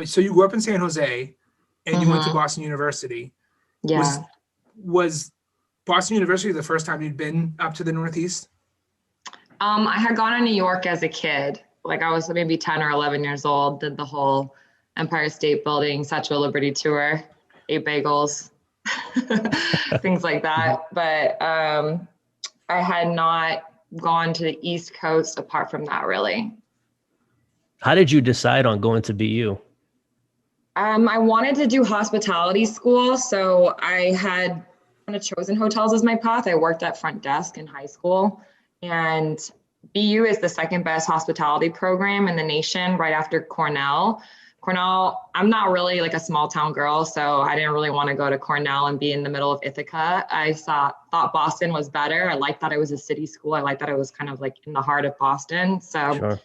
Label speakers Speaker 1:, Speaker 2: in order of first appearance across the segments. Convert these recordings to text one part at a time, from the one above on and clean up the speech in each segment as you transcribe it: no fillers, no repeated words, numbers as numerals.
Speaker 1: so you grew up in San Jose and you went to
Speaker 2: Mm-hmm.
Speaker 1: Boston University. Was
Speaker 2: Yeah.
Speaker 1: was Boston University the first time you'd been up to the Northeast?
Speaker 2: I had gone to New York as a kid. Like I was maybe 10 or 11 years old, did the whole Empire State Building, Statue of Liberty tour, ate bagels, things like that. But I had not gone to the East Coast apart from that, really.
Speaker 3: How did you decide on going to BU?
Speaker 2: I wanted to do hospitality school, so I had kind of chosen hotels as my path. I worked at front desk in high school, and BU is the second best hospitality program in the nation, right after Cornell. Cornell, I'm not really like a small town girl, so I didn't really want to go to Cornell and be in the middle of Ithaca. I thought Boston was better. I liked that it was a city school. I liked that it was kind of like in the heart of Boston. So
Speaker 3: Sure.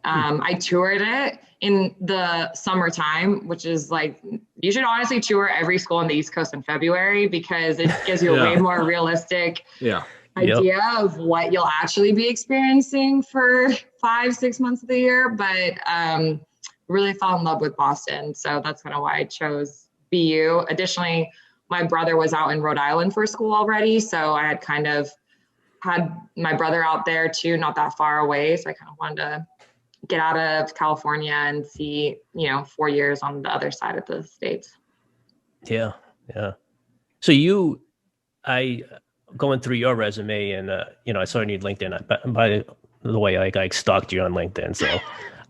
Speaker 2: I toured it in the summertime, which is like, you should honestly tour every school on the East Coast in February because it gives you a way more realistic idea of what you'll actually be experiencing for 5-6 months of the year. But really fell in love with Boston. So that's kind of why I chose BU. Additionally, my brother was out in Rhode Island for school already. So I had kind of had my brother out there too, not that far away. So I kind of wanted to get out of California and see, 4 years on the other side of the states.
Speaker 3: Yeah. Yeah. So I going through your resume and, I saw you on LinkedIn. By the way, I stalked you on LinkedIn. So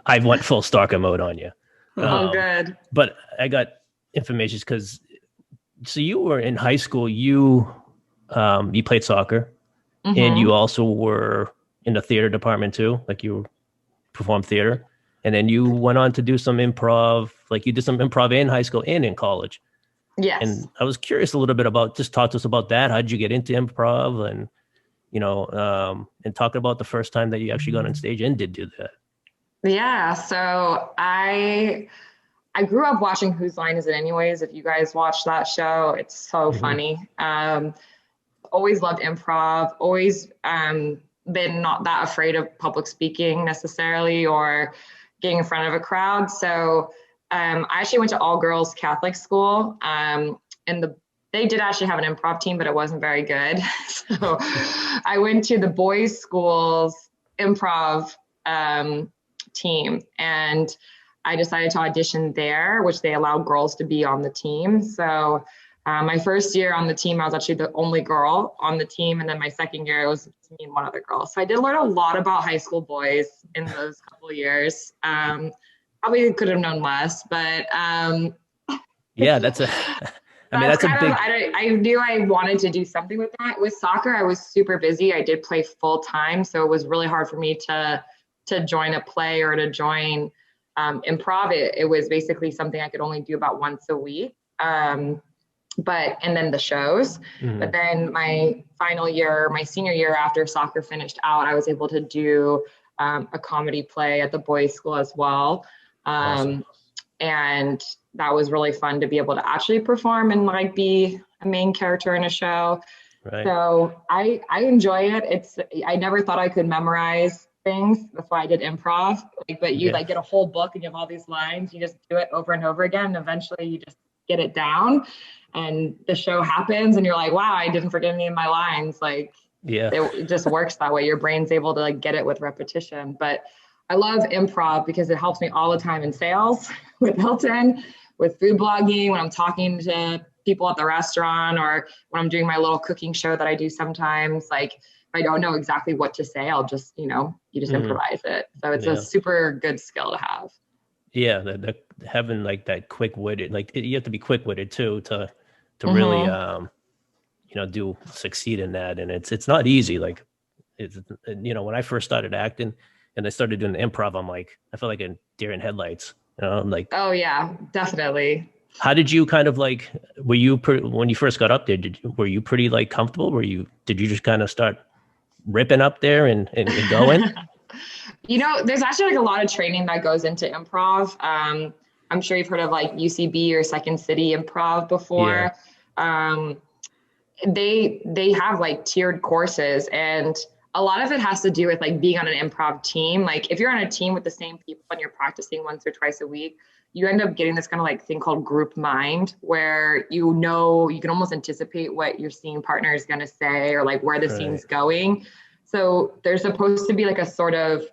Speaker 3: I went full stalker mode on you.
Speaker 2: Oh, good.
Speaker 3: But I got information because, so you were in high school, you played soccer and you also were in the theater department too. Like you performed theater, and then you went on to do some improv, like you did some improv in high school and in college.
Speaker 2: Yes.
Speaker 3: And I was curious a little bit about, just talk to us about that. How did you get into improv and, and talk about the first time that you actually got on stage and did do that.
Speaker 2: Yeah. So I grew up watching Whose Line Is It Anyways? If you guys watch that show, it's so funny. Always loved improv, always been not that afraid of public speaking necessarily or getting in front of a crowd. So I actually went to all girls Catholic school, and they did actually have an improv team, but it wasn't very good. So I went to the boys' school's improv team, and I decided to audition there, which they allowed girls to be on the team. So my first year on the team, I was actually the only girl on the team. And then my second year, it was me and one other girl. So I did learn a lot about high school boys in those couple of years. Probably could have known less, but
Speaker 3: yeah, that's a big.
Speaker 2: I knew I wanted to do something with that. With soccer, I was super busy. I did play full time. So it was really hard for me to join a play or to join improv. It was basically something I could only do about once a week. And then the shows. But then my final year, my senior year after soccer finished out, I was able to do a comedy play at the boys' school as well. Awesome. And that was really fun to be able to actually perform and like be a main character in a show. Right. So I enjoy it. I never thought I could memorize things. That's why I did improv. But you like get a whole book and you have all these lines. You just do it over and over again. And eventually you just get it down. And the show happens and you're like, wow, I didn't forget any of my lines. Like, it just works that way. Your brain's able to like get it with repetition. But I love improv because it helps me all the time in sales with Hilton, with food blogging, when I'm talking to people at the restaurant, or when I'm doing my little cooking show that I do sometimes. Like, if I don't know exactly what to say, I'll just, you just improvise it. So it's a super good skill to have.
Speaker 3: Yeah, the having like that quick-witted, like you have to be quick-witted too to really succeed in that, and it's not easy. Like, when I first started acting and I started doing the improv, I'm like, I felt like a deer in headlights. I'm like,
Speaker 2: oh yeah, definitely.
Speaker 3: How did you kind of like? Were you when you first got up there? Were you pretty like comfortable? Did you just kind of start ripping up there and going?
Speaker 2: There's actually like a lot of training that goes into improv. I'm sure you've heard of like UCB or Second City Improv before. Yeah. They have like tiered courses, and a lot of it has to do with like being on an improv team. Like if you're on a team with the same people and you're practicing once or twice a week, you end up getting this kind of like thing called group mind, where you know, you can almost anticipate what your scene partner is going to say or like where the scene's going. So there's supposed to be like a sort of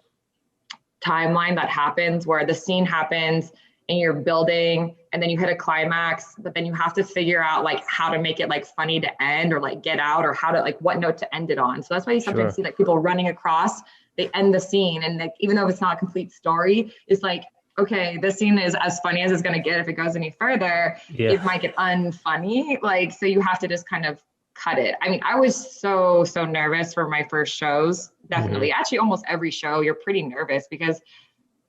Speaker 2: timeline that happens where the scene happens and you're building and then you hit a climax, but then you have to figure out like how to make it like funny to end or like get out, or how to like what note to end it on. So that's why you sometimes see like people running across, they end the scene, and like even though it's not a complete story, it's like, okay, this scene is as funny as it's going to get. If it goes any further, it might get unfunny. Like, so you have to just kind of cut it. I mean, I was so nervous for my first shows. Definitely. Actually, almost every show, you're pretty nervous because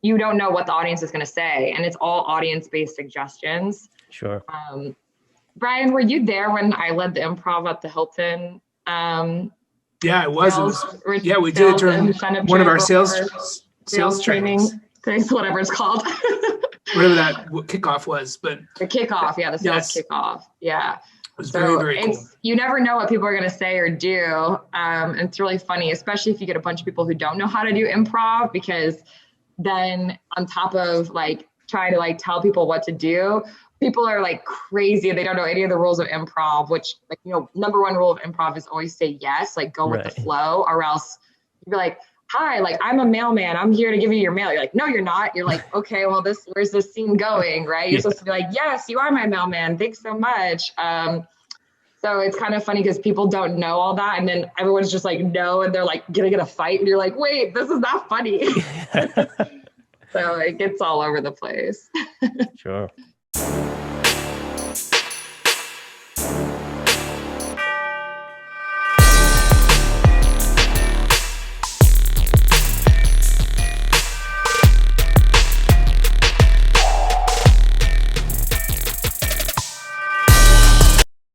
Speaker 2: you don't know what the audience is going to say. And it's all audience-based suggestions.
Speaker 3: Sure.
Speaker 2: Brian, were you there when I led the improv at the Hilton?
Speaker 1: Yeah, it was. Yeah, we did it during one of our sales trainings.
Speaker 2: Whatever it's called.
Speaker 1: Whatever that kickoff was, but
Speaker 2: the kickoff, the sales kickoff, It
Speaker 1: was very cool.
Speaker 2: You never know what people are going to say or do. And it's really funny, especially if you get a bunch of people who don't know how to do improv, because then on top of like trying to like tell people what to do, people are like crazy. They don't know any of the rules of improv, which like, you know, number one rule of improv is always say yes, like go with the flow, or else you'd be like, hi, like I'm a mailman, I'm here to give you your mail. You're like, no, you're not. You're like, okay, well, where's this scene going, right? You're supposed to be like, yes, you are my mailman. Thanks so much. So it's kind of funny because people don't know all that, and then everyone's just like, no, and they're like gonna get a fight, and you're like, wait, this is not funny. So it gets all over the place.
Speaker 3: Sure.